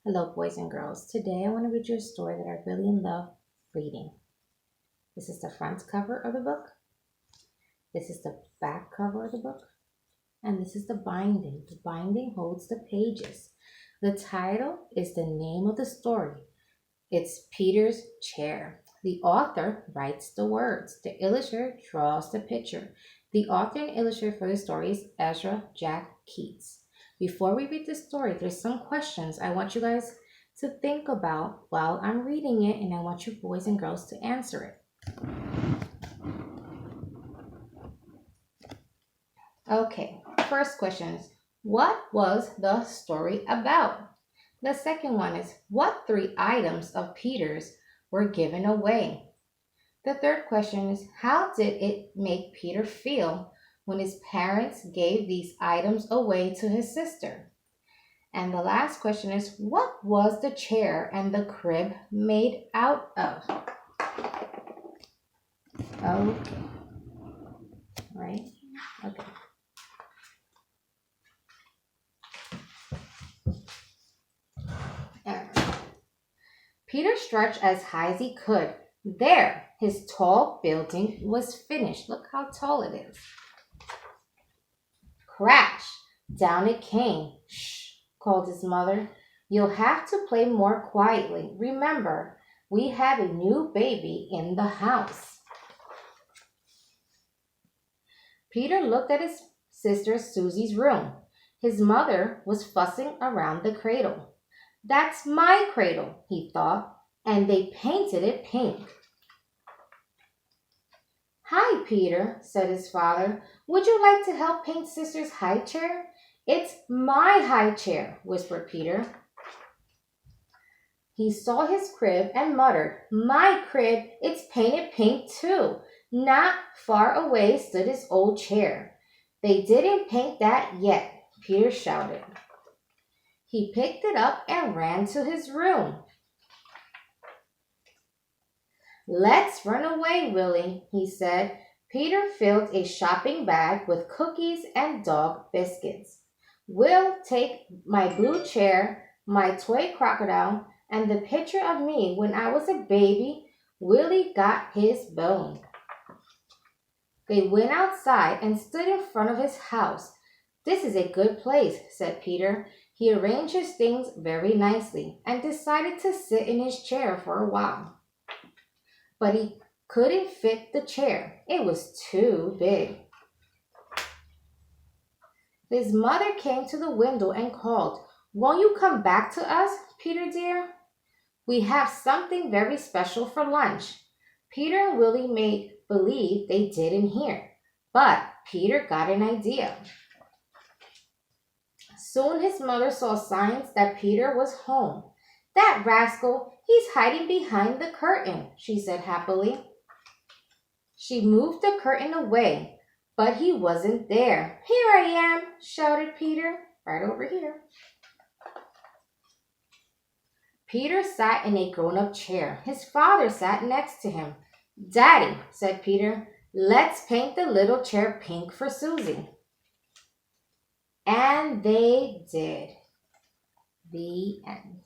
Hello, boys and girls. Today I want to read you a story that I really love reading. This is the front cover of the book. This is the back cover of the book. And this is the binding. The binding holds the pages. The title is the name of the story. It's Peter's Chair. The author writes the words. The illustrator draws the picture. The author and illustrator for the story is Ezra Keats. Before we read the story, there's some questions I want you guys to think about while I'm reading it, and I want you boys and girls to answer it. Okay, first question is, what was the story about? The second one is, what three items of Peter's were given away? The third question is, how did it make Peter feel when his parents gave these items away to his sister? And the last question is, what was the chair and the crib made out of? Okay. Right? Okay. Peter stretched as high as he could. There, his tall building was finished. Look how tall it is. Crash! Down it came. Shh, called his mother. You'll have to play more quietly. Remember, we have a new baby in the house. Peter looked at his sister Susie's room. His mother was fussing around the cradle. That's my cradle, he thought, and they painted it pink. Hi, Peter, said his father. Would you like to help paint Sister's high chair? It's my high chair, whispered Peter. He saw his crib and muttered, My crib, it's painted pink too. Not far away stood his old chair. They didn't paint that yet, Peter shouted. He picked it up and ran to his room. Let's run away, Willie, he said. Peter filled a shopping bag with cookies and dog biscuits. We'll take my blue chair, my toy crocodile, and the picture of me when I was a baby. Willie got his bone. They went outside and stood in front of his house. This is a good place, said Peter. He arranged his things very nicely and decided to sit in his chair for a while. But he couldn't fit the chair. It was too big. His mother came to the window and called, Won't you come back to us, Peter dear? We have something very special for lunch. Peter and Willie made believe they didn't hear, but Peter got an idea. Soon his mother saw signs that Peter was home. That rascal, he's hiding behind the curtain, she said happily. She moved the curtain away, but he wasn't there. Here I am, shouted Peter, right over here. Peter sat in a grown-up chair. His father sat next to him. Daddy, said Peter, let's paint the little chair pink for Susie. And they did. The end.